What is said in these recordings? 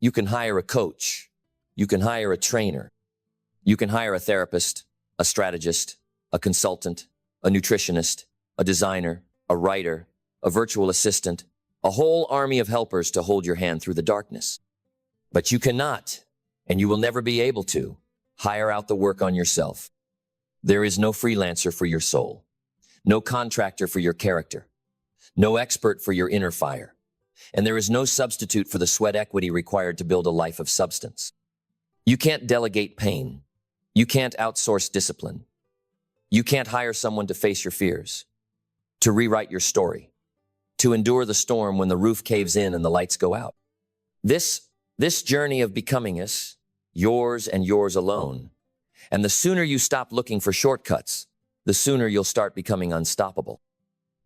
You can hire a coach. You can hire a trainer. You can hire a therapist, a strategist, a consultant, a nutritionist, a designer, a writer, a virtual assistant, a whole army of helpers to hold your hand through the darkness. But you cannot, and you will never be able to, hire out the work on yourself. There is no freelancer for your soul, no contractor for your character, no expert for your inner fire, and there is no substitute for the sweat equity required to build a life of substance. You can't delegate pain. You can't outsource discipline. You can't hire someone to face your fears, to rewrite your story, to endure the storm when the roof caves in and the lights go out. This journey of becoming is yours and yours alone. And the sooner you stop looking for shortcuts, the sooner you'll start becoming unstoppable.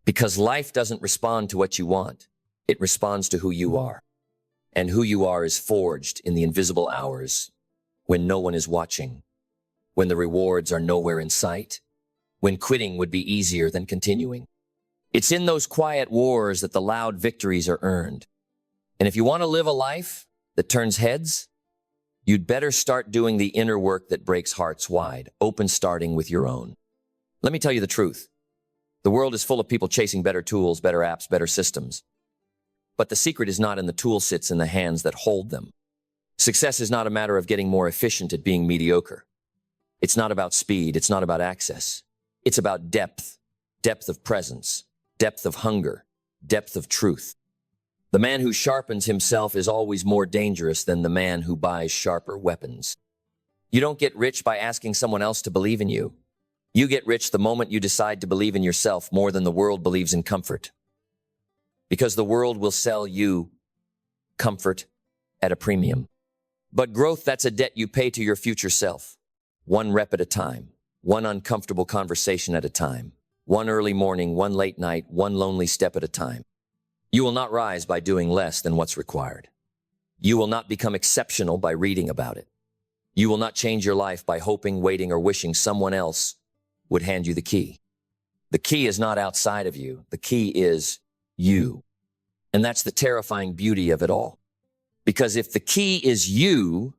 Because life doesn't respond to what you want. It responds to who you are. And who you are is forged in the invisible hours when no one is watching, when the rewards are nowhere in sight, when quitting would be easier than continuing. It's in those quiet wars that the loud victories are earned. And if you want to live a life that turns heads, you'd better start doing the inner work that breaks hearts wide, starting with your own. Let me tell you the truth. The world is full of people chasing better tools, better apps, better systems. But the secret is not in the tool sits in the hands that hold them. Success is not a matter of getting more efficient at being mediocre. It's not about speed. It's not about access. It's about depth of presence, depth of hunger, depth of truth. The man who sharpens himself is always more dangerous than the man who buys sharper weapons. You don't get rich by asking someone else to believe in you. You get rich the moment you decide to believe in yourself more than the world believes in comfort. Because the world will sell you comfort at a premium. But growth, that's a debt you pay to your future self. One rep at a time, one uncomfortable conversation at a time, one early morning, one late night, one lonely step at a time. You will not rise by doing less than what's required. You will not become exceptional by reading about it. You will not change your life by hoping, waiting, or wishing someone else would hand you the key. The key is not outside of you. The key is you. And that's the terrifying beauty of it all. Because if the key is you,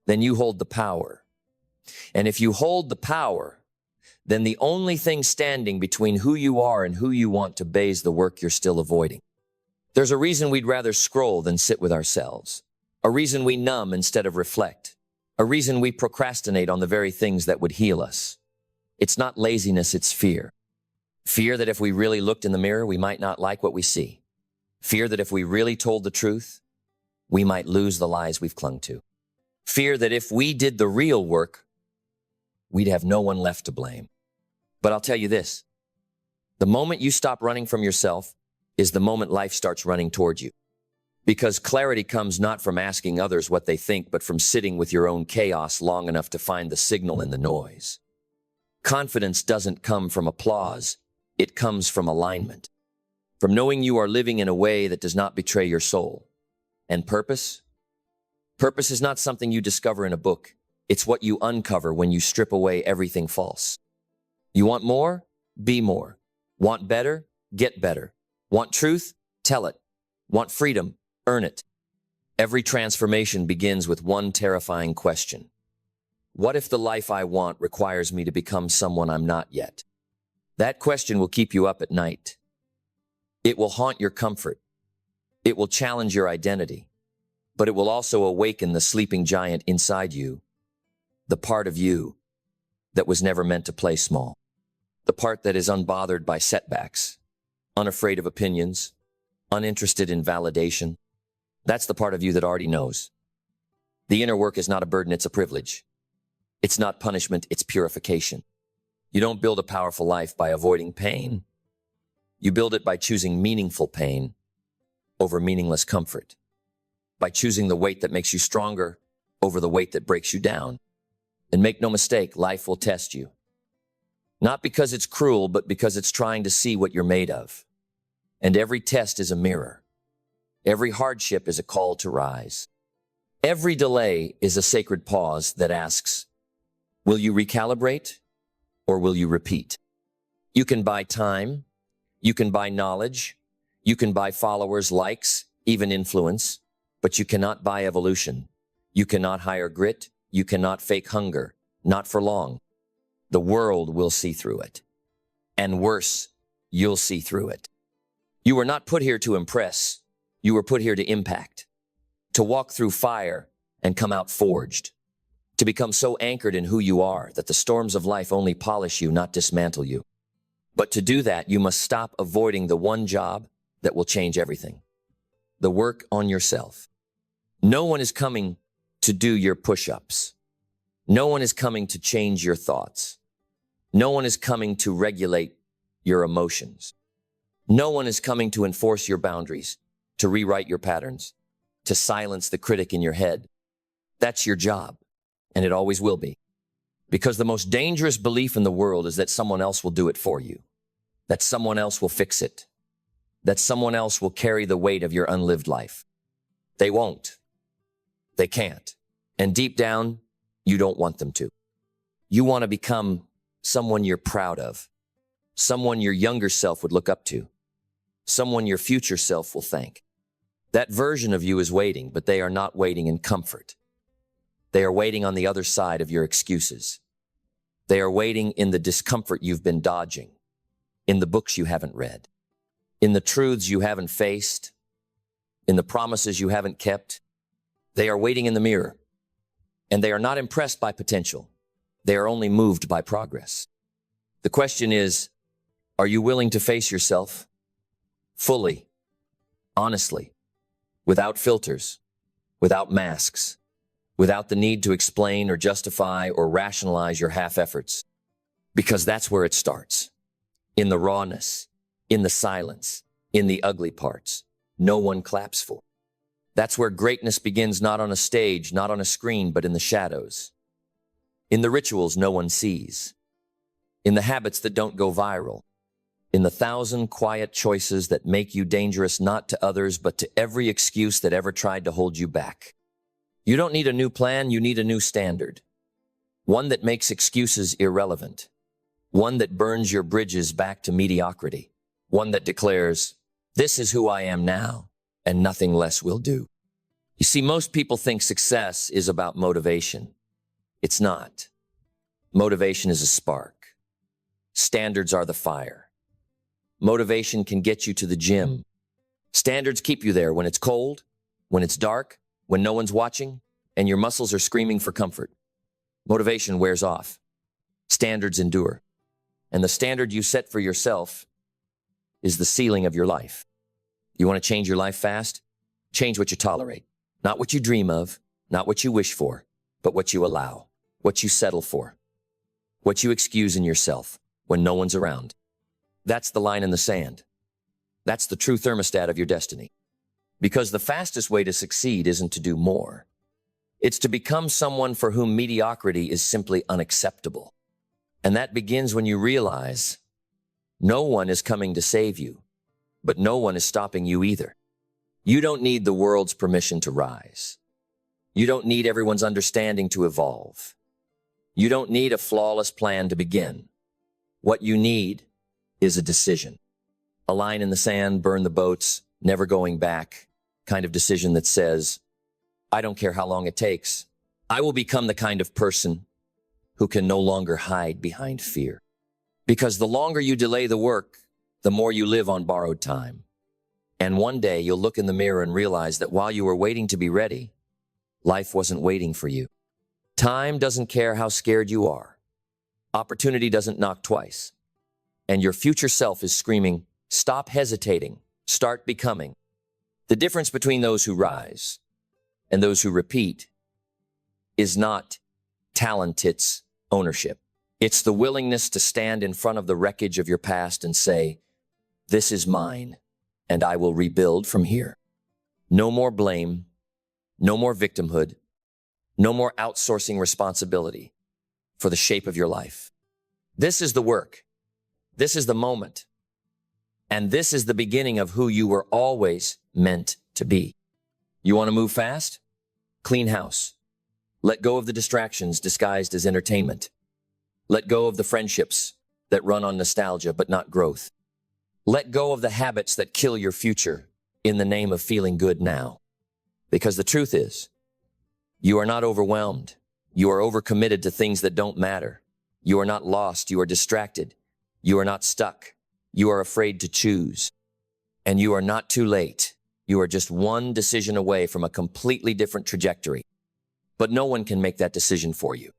then you hold the power. And if you hold the power, then the only thing standing between who you are and who you want to be is the work you're still avoiding. There's a reason we'd rather scroll than sit with ourselves. A reason we numb instead of reflect. A reason we procrastinate on the very things that would heal us. It's not laziness, it's fear. Fear that if we really looked in the mirror, we might not like what we see. Fear that if we really told the truth, we might lose the lies we've clung to. Fear that if we did the real work, we'd have no one left to blame. But I'll tell you this, the moment you stop running from yourself is the moment life starts running towards you. Because clarity comes not from asking others what they think, but from sitting with your own chaos long enough to find the signal in the noise. Confidence doesn't come from applause. It comes from alignment. From knowing you are living in a way that does not betray your soul. And purpose? Purpose is not something you discover in a book. It's what you uncover when you strip away everything false. You want more? Be more. Want better? Get better. Want truth? Tell it. Want freedom? Earn it. Every transformation begins with one terrifying question. What if the life I want requires me to become someone I'm not yet? That question will keep you up at night. It will haunt your comfort. It will challenge your identity. But it will also awaken the sleeping giant inside you, the part of you that was never meant to play small, the part that is unbothered by setbacks, unafraid of opinions, uninterested in validation. That's the part of you that already knows. The inner work is not a burden, it's a privilege. It's not punishment, it's purification. You don't build a powerful life by avoiding pain. You build it by choosing meaningful pain over meaningless comfort, by choosing the weight that makes you stronger over the weight that breaks you down. And make no mistake, life will test you. Not because it's cruel, but because it's trying to see what you're made of. And every test is a mirror. Every hardship is a call to rise. Every delay is a sacred pause that asks, will you recalibrate or will you repeat? You can buy time. You can buy knowledge. You can buy followers, likes, even influence. but you cannot buy evolution. You cannot hire grit. You cannot fake hunger. Not for long. The world will see through it. And worse, you'll see through it. You were not put here to impress. You were put here to impact, to walk through fire and come out forged, to become so anchored in who you are that the storms of life only polish you, not dismantle you. But to do that, you must stop avoiding the one job that will change everything: the work on yourself. No one is coming to do your push-ups. No one is coming to change your thoughts. No one is coming to regulate your emotions. No one is coming to enforce your boundaries, to rewrite your patterns, to silence the critic in your head. That's your job, and it always will be. Because the most dangerous belief in the world is that someone else will do it for you, that someone else will fix it, that someone else will carry the weight of your unlived life. They won't. They can't. And deep down, you don't want them to. You want to become someone you're proud of, someone your younger self would look up to, someone your future self will thank. That version of you is waiting, but they are not waiting in comfort. They are waiting on the other side of your excuses. They are waiting in the discomfort you've been dodging, in the books you haven't read, in the truths you haven't faced, in the promises you haven't kept. They are waiting in the mirror, and they are not impressed by potential. They are only moved by progress. The question is, are you willing to face yourself fully, honestly, without filters, without masks, without the need to explain or justify or rationalize your half-efforts? Because that's where it starts. In the rawness, in the silence, in the ugly parts, no one claps for. That's where greatness begins, not on a stage, not on a screen, but in the shadows. In the rituals no one sees. In the habits that don't go viral. In the 1,000 quiet choices that make you dangerous not to others, but to every excuse that ever tried to hold you back. You don't need a new plan, you need a new standard. One that makes excuses irrelevant. One that burns your bridges back to mediocrity. One that declares, this is who I am now, and nothing less will do. You see, most people think success is about motivation. It's not. Motivation is a spark. Standards are the fire. Motivation can get you to the gym. Standards keep you there when it's cold, when it's dark, when no one's watching, and your muscles are screaming for comfort. Motivation wears off. Standards endure. And the standard you set for yourself is the ceiling of your life. You want to change your life fast? Change what you tolerate. Not what you dream of, not what you wish for, but what you allow, what you settle for, what you excuse in yourself when no one's around. That's the line in the sand. That's the true thermostat of your destiny. Because the fastest way to succeed isn't to do more. It's to become someone for whom mediocrity is simply unacceptable. And that begins when you realize no one is coming to save you, but no one is stopping you either. You don't need the world's permission to rise. You don't need everyone's understanding to evolve. You don't need a flawless plan to begin. What you need is a decision. A line in the sand, burn the boats, never going back, kind of decision that says, I don't care how long it takes. I will become the kind of person who can no longer hide behind fear. Because the longer you delay the work, the more you live on borrowed time. And one day you'll look in the mirror and realize that while you were waiting to be ready, life wasn't waiting for you. Time doesn't care how scared you are. Opportunity doesn't knock twice. And your future self is screaming, stop hesitating, start becoming. The difference between those who rise and those who repeat is not talent, it's ownership. It's the willingness to stand in front of the wreckage of your past and say, this is mine, and I will rebuild from here. No more blame, no more victimhood, no more outsourcing responsibility for the shape of your life. This is the work. This is the moment. And this is the beginning of who you were always meant to be. You want to move fast? Clean house. Let go of the distractions disguised as entertainment. Let go of the friendships that run on nostalgia but not growth. Let go of the habits that kill your future in the name of feeling good now. Because the truth is, you are not overwhelmed. You are overcommitted to things that don't matter. You are not lost. You are distracted. You are not stuck. You are afraid to choose. And you are not too late. You are just one decision away from a completely different trajectory. But no one can make that decision for you.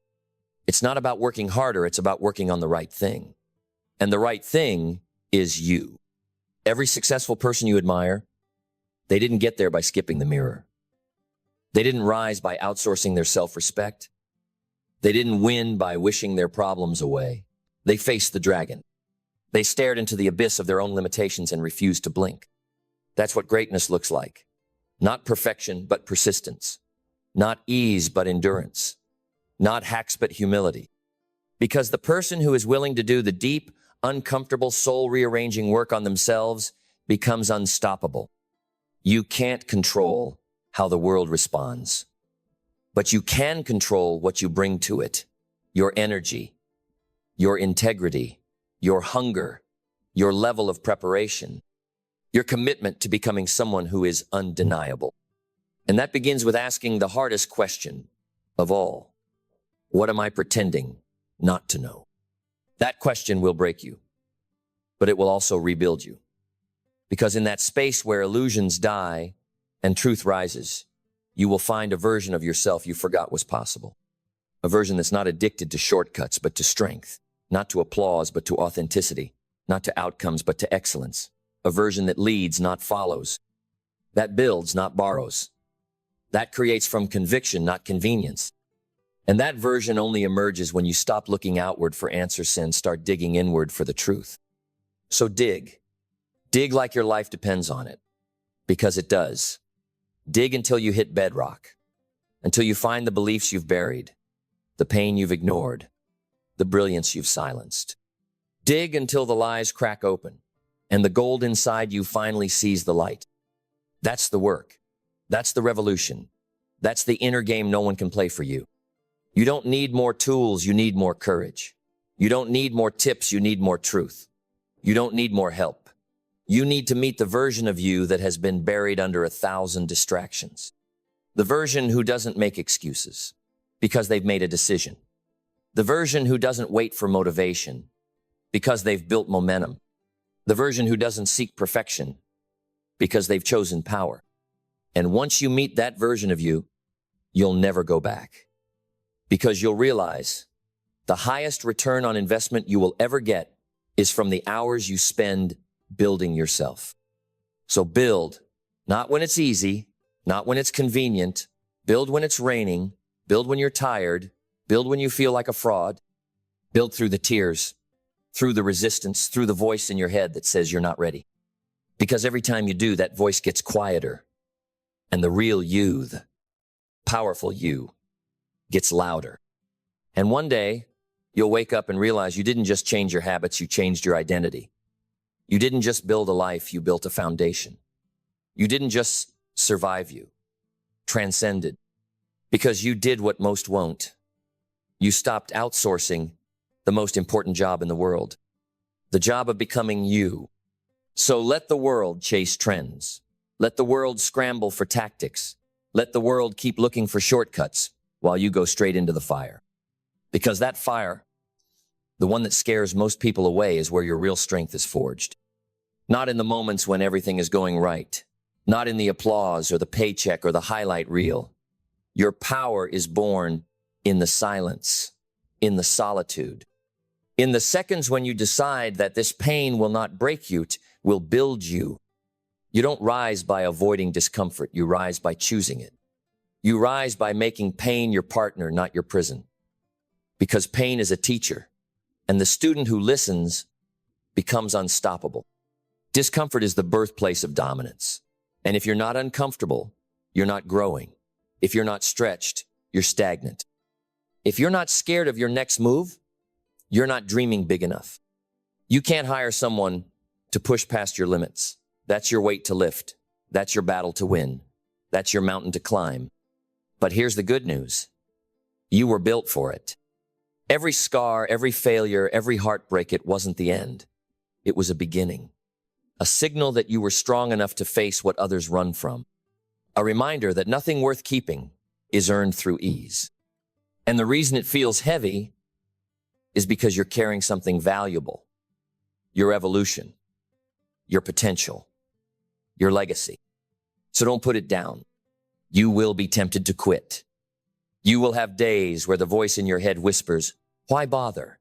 It's not about working harder. It's about working on the right thing. And the right thing is you. Every successful person you admire, they didn't get there by skipping the mirror. They didn't rise by outsourcing their self-respect. They didn't win by wishing their problems away. They faced the dragon. They stared into the abyss of their own limitations and refused to blink. That's what greatness looks like. Not perfection, but persistence. Not ease, but endurance. Not hacks, but humility. Because the person who is willing to do the deep, uncomfortable, soul-rearranging work on themselves becomes unstoppable. You can't control how the world responds, but you can control what you bring to it. Your energy, your integrity, your hunger, your level of preparation, your commitment to becoming someone who is undeniable. And that begins with asking the hardest question of all. What am I pretending not to know? That question will break you, but it will also rebuild you. Because in that space where illusions die and truth rises, you will find a version of yourself you forgot was possible. A version that's not addicted to shortcuts, but to strength. Not to applause, but to authenticity. Not to outcomes, but to excellence. A version that leads, not follows. That builds, not borrows. That creates from conviction, not convenience. And that version only emerges when you stop looking outward for answers and start digging inward for the truth. So dig. Dig like your life depends on it. Because it does. Dig until you hit bedrock. Until you find the beliefs you've buried. The pain you've ignored. The brilliance you've silenced. Dig until the lies crack open. And the gold inside you finally sees the light. That's the work. That's the revolution. That's the inner game no one can play for you. You don't need more tools, you need more courage. You don't need more tips, you need more truth. You don't need more help. You need to meet the version of you that has been buried under 1,000 distractions. The version who doesn't make excuses because they've made a decision. The version who doesn't wait for motivation because they've built momentum. The version who doesn't seek perfection because they've chosen power. And once you meet that version of you, you'll never go back. Because you'll realize the highest return on investment you will ever get is from the hours you spend building yourself. So build, not when it's easy, not when it's convenient. Build when it's raining. Build when you're tired. Build when you feel like a fraud. Build through the tears, through the resistance, through the voice in your head that says you're not ready. Because every time you do, that voice gets quieter. And the real you, the powerful you, gets louder. And one day, you'll wake up and realize you didn't just change your habits, you changed your identity. You didn't just build a life, you built a foundation. You didn't just survive, you transcended. Because you did what most won't. You stopped outsourcing the most important job in the world. The job of becoming you. So let the world chase trends. Let the world scramble for tactics. Let the world keep looking for shortcuts while you go straight into the fire. Because that fire, the one that scares most people away, is where your real strength is forged. Not in the moments when everything is going right. Not in the applause or the paycheck or the highlight reel. Your power is born in the silence, in the solitude. In the seconds when you decide that this pain will not break you, it will build you. You don't rise by avoiding discomfort. You rise by choosing it. You rise by making pain your partner, not your prison. Because pain is a teacher, and the student who listens becomes unstoppable. Discomfort is the birthplace of dominance. And if you're not uncomfortable, you're not growing. If you're not stretched, you're stagnant. If you're not scared of your next move, you're not dreaming big enough. You can't hire someone to push past your limits. That's your weight to lift. That's your battle to win. That's your mountain to climb. But here's the good news. You were built for it. Every scar, every failure, every heartbreak, it wasn't the end. It was a beginning. A signal that you were strong enough to face what others run from. A reminder that nothing worth keeping is earned through ease. And the reason it feels heavy is because you're carrying something valuable. Your evolution, your potential, your legacy. So don't put it down. You will be tempted to quit. You will have days where the voice in your head whispers, "Why bother?"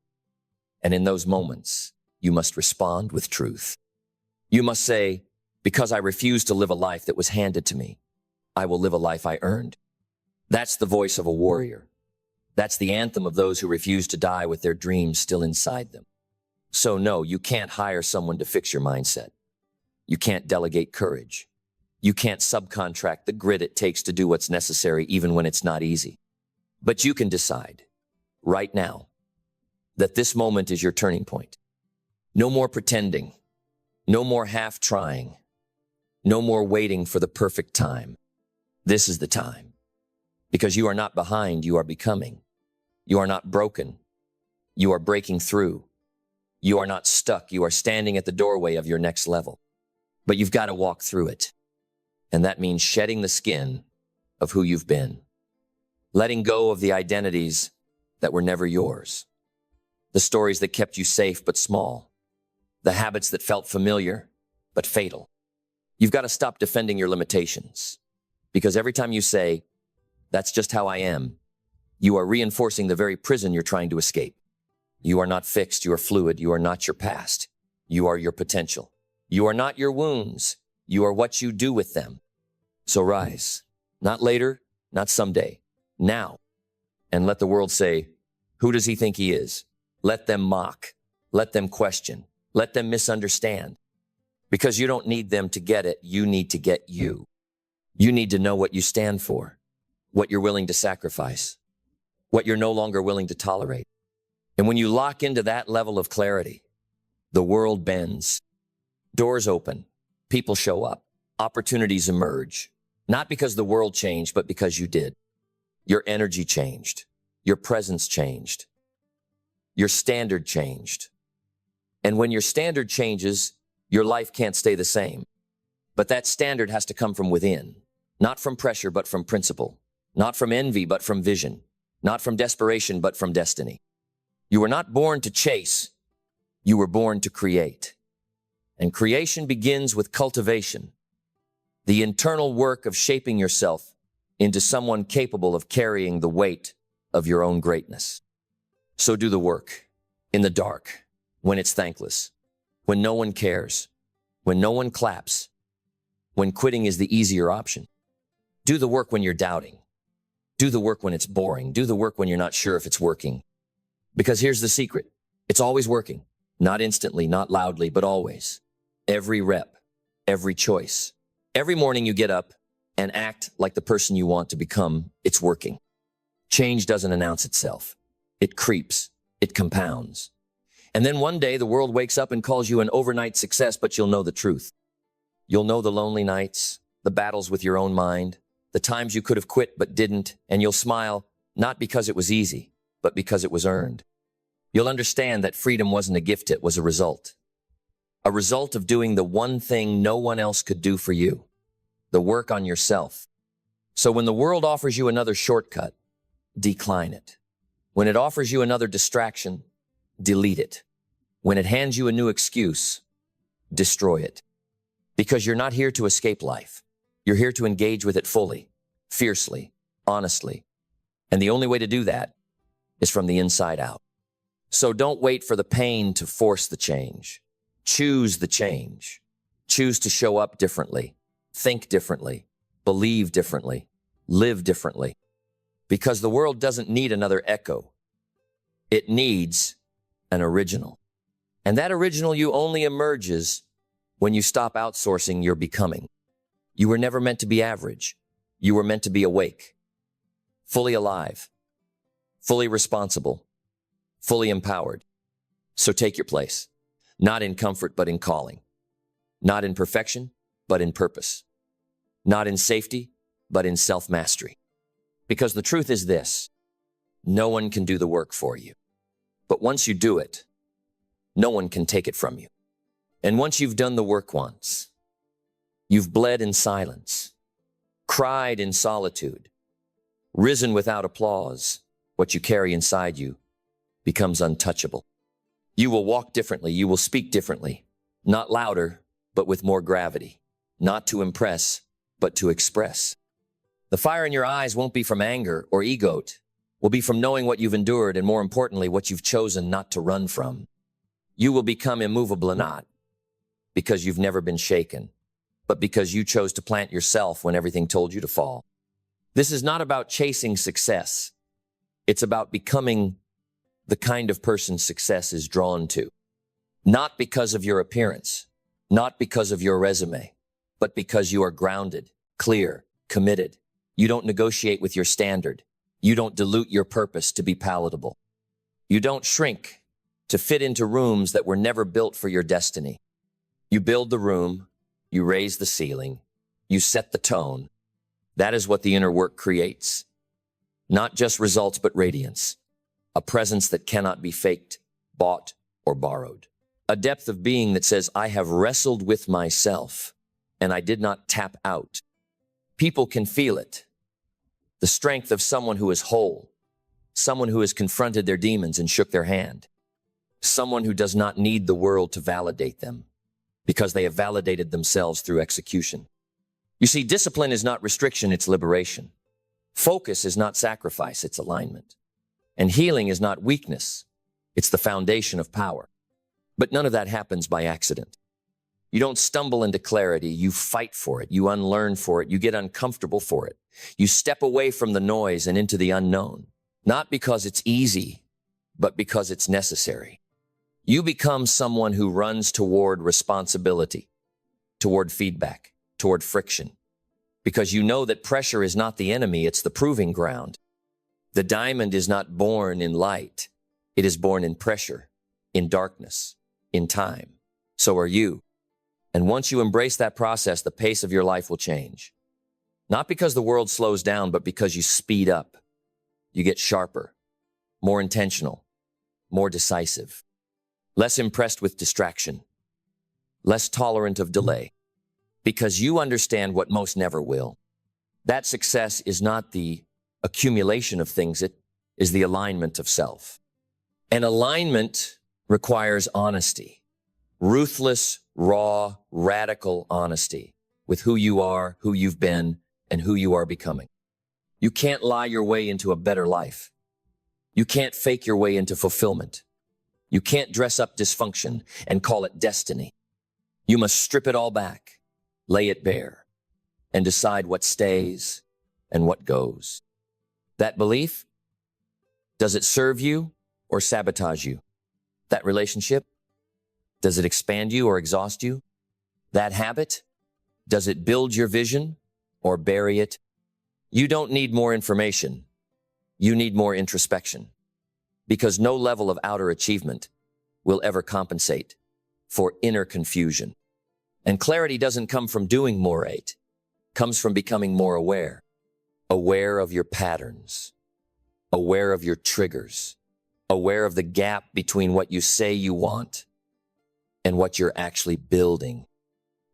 And in those moments, you must respond with truth. You must say, "Because I refuse to live a life that was handed to me, I will live a life I earned." That's the voice of a warrior. That's the anthem of those who refuse to die with their dreams still inside them. So no, you can't hire someone to fix your mindset. You can't delegate courage. You can't subcontract the grit it takes to do what's necessary even when it's not easy. But you can decide, right now, that this moment is your turning point. No more pretending. No more half trying. No more waiting for the perfect time. This is the time. Because you are not behind, you are becoming. You are not broken. You are breaking through. You are not stuck. You are standing at the doorway of your next level. But you've got to walk through it. And that means shedding the skin of who you've been. Letting go of the identities that were never yours. The stories that kept you safe but small. The habits that felt familiar but fatal. You've got to stop defending your limitations. Because every time you say, "That's just how I am," you are reinforcing the very prison you're trying to escape. You are not fixed, you are fluid, you are not your past. You are your potential. You are not your wounds, you are what you do with them. So rise, not later, not someday, now. And let the world say, "Who does he think he is?" Let them mock, let them question, let them misunderstand. Because you don't need them to get it, you need to get you. You need to know what you stand for, what you're willing to sacrifice, what you're no longer willing to tolerate. And when you lock into that level of clarity, the world bends, doors open, people show up, opportunities emerge, not because the world changed, but because you did. Your energy changed, your presence changed, your standard changed. And when your standard changes, your life can't stay the same. But that standard has to come from within, not from pressure, but from principle, not from envy, but from vision, not from desperation, but from destiny. You were not born to chase, you were born to create. And creation begins with cultivation, the internal work of shaping yourself into someone capable of carrying the weight of your own greatness. So do the work, in the dark, when it's thankless, when no one cares, when no one claps, when quitting is the easier option. Do the work when you're doubting. Do the work when it's boring. Do the work when you're not sure if it's working. Because here's the secret. It's always working. Not instantly, not loudly, but always. Every rep, every choice. Every morning you get up and act like the person you want to become, it's working. Change doesn't announce itself. It creeps. It compounds. And then one day the world wakes up and calls you an overnight success, but you'll know the truth. You'll know the lonely nights, the battles with your own mind, the times you could have quit but didn't, and you'll smile, not because it was easy, but because it was earned. You'll understand that freedom wasn't a gift, it was a result. A result of doing the one thing no one else could do for you, the work on yourself. So when the world offers you another shortcut, decline it. When it offers you another distraction, delete it. When it hands you a new excuse, destroy it. Because you're not here to escape life. You're here to engage with it fully, fiercely, honestly. And the only way to do that is from the inside out. So don't wait for the pain to force the change. Choose the change. Choose to show up differently, think differently, believe differently, live differently. Because the world doesn't need another echo. It needs an original. And that original you only emerges when you stop outsourcing your becoming. You were never meant to be average. You were meant to be awake, fully alive, fully responsible, fully empowered. So take your place, not in comfort, but in calling, not in perfection, but in purpose, not in safety, but in self-mastery. Because the truth is this, no one can do the work for you. But once you do it, no one can take it from you. And once you've done the work once, you've bled in silence, cried in solitude, risen without applause, what you carry inside you becomes untouchable. You will walk differently. You will speak differently. Not louder, but with more gravity. Not to impress, but to express. The fire in your eyes won't be from anger or ego. It will be from knowing what you've endured and, more importantly, what you've chosen not to run from. You will become immovable, not because you've never been shaken, but because you chose to plant yourself when everything told you to fall. This is not about chasing success. It's about becoming the kind of person success is drawn to. Not because of your appearance, not because of your resume, but because you are grounded, clear, committed. You don't negotiate with your standard. You don't dilute your purpose to be palatable. You don't shrink to fit into rooms that were never built for your destiny. You build the room, you raise the ceiling, you set the tone. That is what the inner work creates. Not just results, but radiance. A presence that cannot be faked, bought, or borrowed. A depth of being that says, I have wrestled with myself, and I did not tap out. People can feel it. The strength of someone who is whole. Someone who has confronted their demons and shook their hand. Someone who does not need the world to validate them, because they have validated themselves through execution. You see, discipline is not restriction, it's liberation. Focus is not sacrifice, it's alignment. And healing is not weakness, it's the foundation of power. But none of that happens by accident. You don't stumble into clarity, you fight for it, you unlearn for it, you get uncomfortable for it. You step away from the noise and into the unknown, not because it's easy, but because it's necessary. You become someone who runs toward responsibility, toward feedback, toward friction, because you know that pressure is not the enemy, it's the proving ground. The diamond is not born in light. It is born in pressure, in darkness, in time. So are you. And once you embrace that process, the pace of your life will change. Not because the world slows down, but because you speed up. You get sharper, more intentional, more decisive, less impressed with distraction, less tolerant of delay, because you understand what most never will. That success is not the accumulation of things, it is the alignment of self. And alignment requires honesty, ruthless, raw, radical honesty with who you are, who you've been, and who you are becoming. You can't lie your way into a better life. You can't fake your way into fulfillment. You can't dress up dysfunction and call it destiny. You must strip it all back, lay it bare, and decide what stays and what goes. That belief, does it serve you or sabotage you? That relationship, does it expand you or exhaust you? That habit, does it build your vision or bury it? You don't need more information. You need more introspection, because no level of outer achievement will ever compensate for inner confusion. And clarity doesn't come from doing more, it comes from becoming more aware. Aware of your patterns, aware of your triggers, aware of the gap between what you say you want and what you're actually building.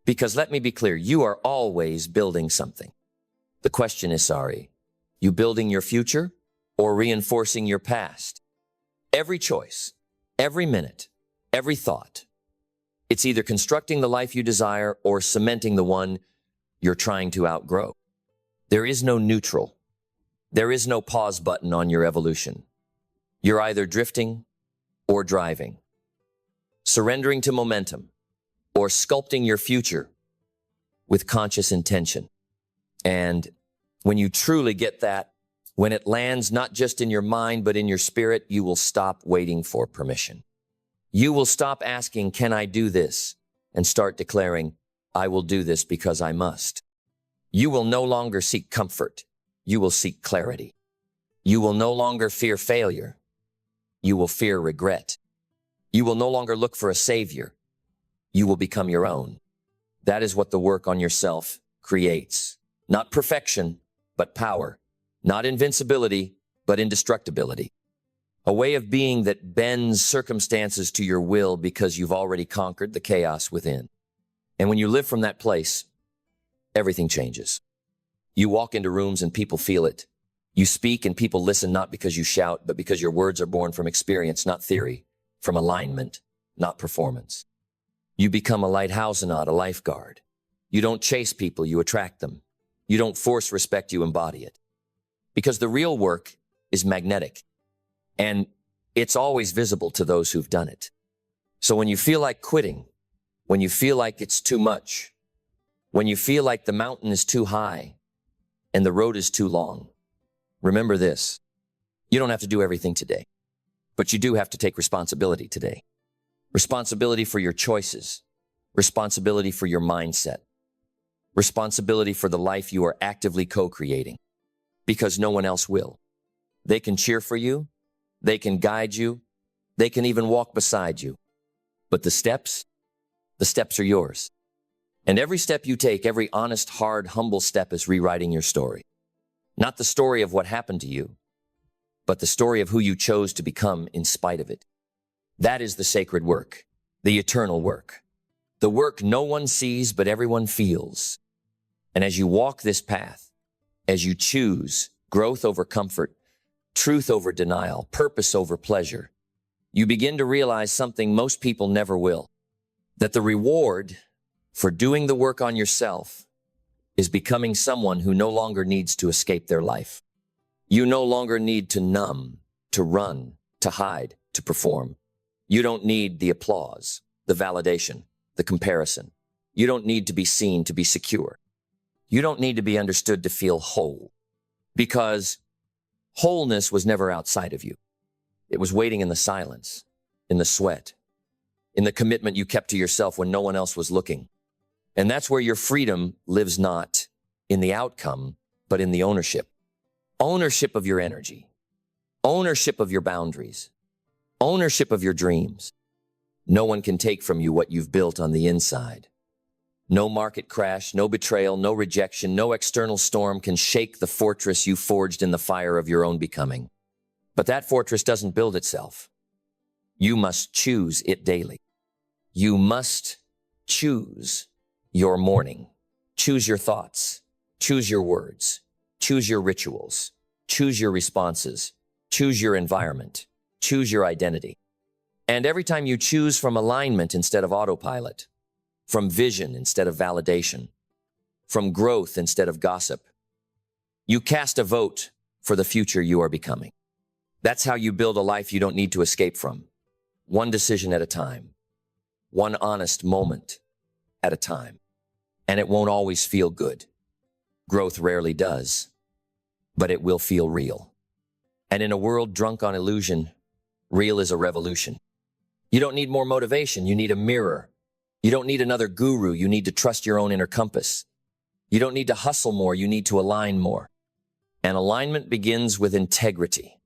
Because let me be clear, you are always building something. The question is, you building your future or reinforcing your past? Every choice, every minute, every thought, it's either constructing the life you desire or cementing the one you're trying to outgrow. There is no neutral. There is no pause button on your evolution. You're either drifting or driving, surrendering to momentum, or sculpting your future with conscious intention. And when you truly get that, when it lands not just in your mind, but in your spirit, you will stop waiting for permission. You will stop asking, can I do this? And start declaring, I will do this because I must. You will no longer seek comfort. You will seek clarity. You will no longer fear failure. You will fear regret. You will no longer look for a savior. You will become your own. That is what the work on yourself creates. Not perfection, but power. Not invincibility, but indestructibility. A way of being that bends circumstances to your will because you've already conquered the chaos within. And when you live from that place, everything changes. You walk into rooms and people feel it. You speak and people listen not because you shout, but because your words are born from experience, not theory, from alignment, not performance. You become a lighthousenaut, a lifeguard. You don't chase people, you attract them. You don't force respect, you embody it. Because the real work is magnetic, and it's always visible to those who've done it. So when you feel like quitting, when you feel like it's too much, when you feel like the mountain is too high and the road is too long, remember this: you don't have to do everything today, but you do have to take responsibility today. Responsibility for your choices, responsibility for your mindset, responsibility for the life you are actively co-creating, because no one else will. They can cheer for you, they can guide you, they can even walk beside you. But the steps are yours. And every step you take, every honest, hard, humble step is rewriting your story. Not the story of what happened to you, but the story of who you chose to become in spite of it. That is the sacred work, the eternal work. The work no one sees, but everyone feels. And as you walk this path, as you choose growth over comfort, truth over denial, purpose over pleasure, you begin to realize something most people never will: that the reward for doing the work on yourself is becoming someone who no longer needs to escape their life. You no longer need to numb, to run, to hide, to perform. You don't need the applause, the validation, the comparison. You don't need to be seen to be secure. You don't need to be understood to feel whole, because wholeness was never outside of you. It was waiting in the silence, in the sweat, in the commitment you kept to yourself when no one else was looking. And that's where your freedom lives, not in the outcome, but in the ownership. Ownership of your energy, ownership of your boundaries, ownership of your dreams. No one can take from you what you've built on the inside. No market crash, no betrayal, no rejection, no external storm can shake the fortress you forged in the fire of your own becoming. But that fortress doesn't build itself. You must choose it daily. You must choose your morning. Choose your thoughts. Choose your words. Choose your rituals. Choose your responses. Choose your environment. Choose your identity. And every time you choose from alignment instead of autopilot, from vision instead of validation, from growth instead of gossip, you cast a vote for the future you are becoming. That's how you build a life you don't need to escape from. One decision at a time. One honest moment at a time. And it won't always feel good. Growth rarely does, but it will feel real. And in a world drunk on illusion, real is a revolution. You don't need more motivation, you need a mirror. You don't need another guru, you need to trust your own inner compass. You don't need to hustle more, you need to align more. And alignment begins with integrity.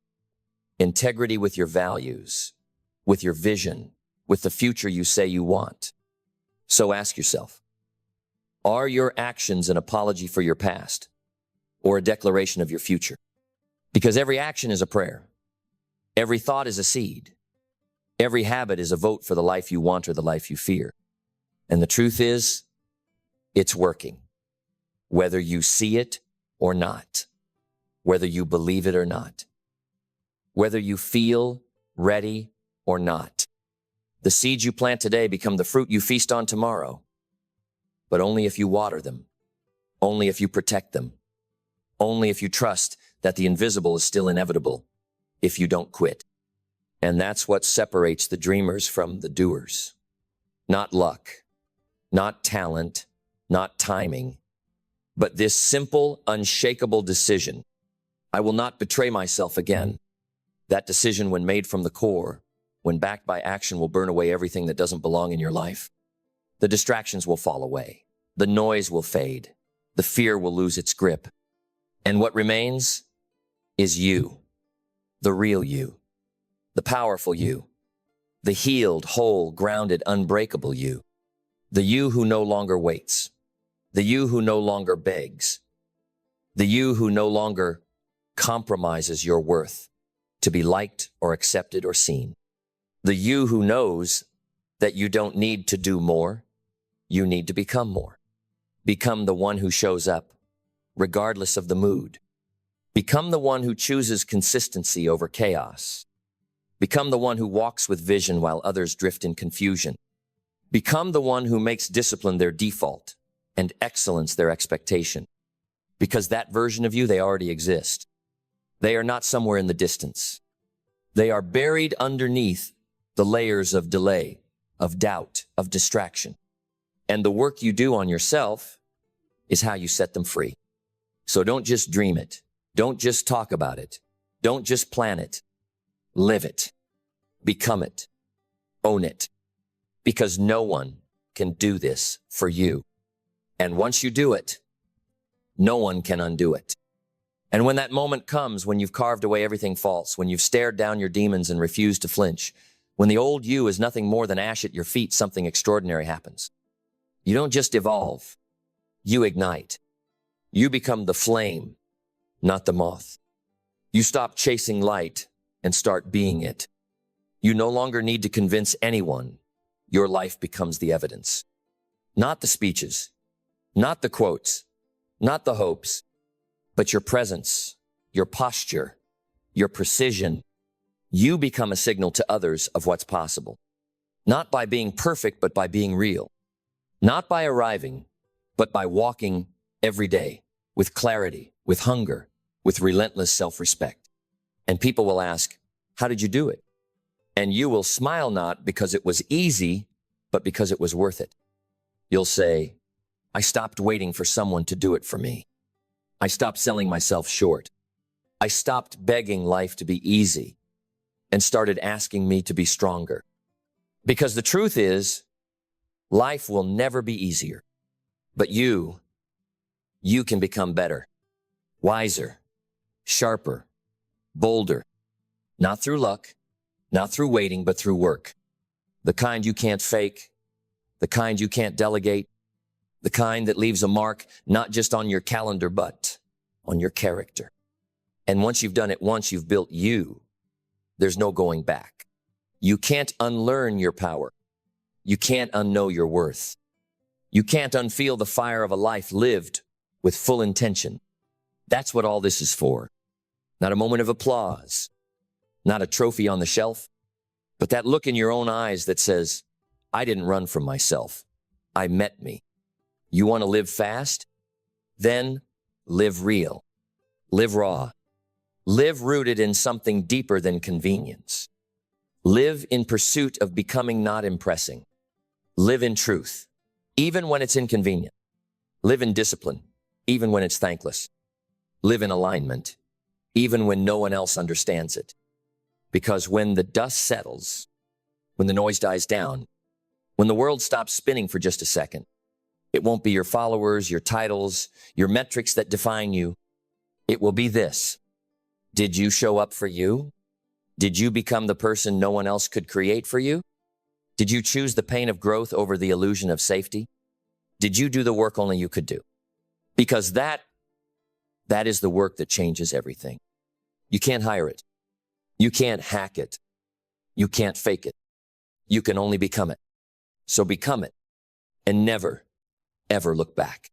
Integrity with your values, with your vision, with the future you say you want. So ask yourself, are your actions an apology for your past or a declaration of your future? Because every action is a prayer. Every thought is a seed. Every habit is a vote for the life you want or the life you fear. And the truth is, it's working. Whether you see it or not. Whether you believe it or not. Whether you feel ready or not. The seeds you plant today become the fruit you feast on tomorrow. But only if you water them. Only if you protect them. Only if you trust that the invisible is still inevitable. If you don't quit. And that's what separates the dreamers from the doers. Not luck, not talent, not timing, but this simple, unshakable decision. I will not betray myself again. That decision, when made from the core, when backed by action, will burn away everything that doesn't belong in your life. The distractions will fall away. The noise will fade. The fear will lose its grip. And what remains is you, the real you, the powerful you, the healed, whole, grounded, unbreakable you, the you who no longer waits, the you who no longer begs, the you who no longer compromises your worth to be liked or accepted or seen, the you who knows that you don't need to do more, you need to become more. Become the one who shows up, regardless of the mood. Become the one who chooses consistency over chaos. Become the one who walks with vision while others drift in confusion. Become the one who makes discipline their default and excellence their expectation. Because that version of you, they already exist. They are not somewhere in the distance. They are buried underneath the layers of delay, of doubt, of distraction. And the work you do on yourself is how you set them free. So don't just dream it. Don't just talk about it. Don't just plan it. Live it. Become it. Own it. Because no one can do this for you. And once you do it, no one can undo it. And when that moment comes, when you've carved away everything false, when you've stared down your demons and refused to flinch, when the old you is nothing more than ash at your feet, something extraordinary happens. You don't just evolve. You ignite. You become the flame, not the moth. You stop chasing light and start being it. You no longer need to convince anyone. Your life becomes the evidence. Not the speeches, not the quotes, not the hopes, but your presence, your posture, your precision. You become a signal to others of what's possible. Not by being perfect, but by being real. Not by arriving, but by walking every day with clarity, with hunger, with relentless self-respect. And people will ask, how did you do it? And you will smile not because it was easy, but because it was worth it. You'll say, I stopped waiting for someone to do it for me. I stopped selling myself short. I stopped begging life to be easy and started asking me to be stronger. Because the truth is, life will never be easier. But you can become better, wiser, sharper, bolder, not through luck, not through waiting, but through work. The kind you can't fake, the kind you can't delegate, the kind that leaves a mark not just on your calendar, but on your character. And once you've done it once, you've built you. There's no going back. You can't unlearn your power. You can't unknow your worth. You can't unfeel the fire of a life lived with full intention. That's what all this is for. Not a moment of applause, not a trophy on the shelf, but that look in your own eyes that says, I didn't run from myself. I met me. You want to live fast? Then live real. Live raw. Live rooted in something deeper than convenience. Live in pursuit of becoming, not impressing. Live in truth, even when it's inconvenient. Live in discipline, even when it's thankless. Live in alignment, even when no one else understands it. Because when the dust settles, when the noise dies down, when the world stops spinning for just a second, it won't be your followers, your titles, your metrics that define you. It will be this. Did you show up for you? Did you become the person no one else could create for you? Did you choose the pain of growth over the illusion of safety? Did you do the work only you could do? Because that is the work that changes everything. You can't hire it. You can't hack it. You can't fake it. You can only become it. So become it and never, ever look back.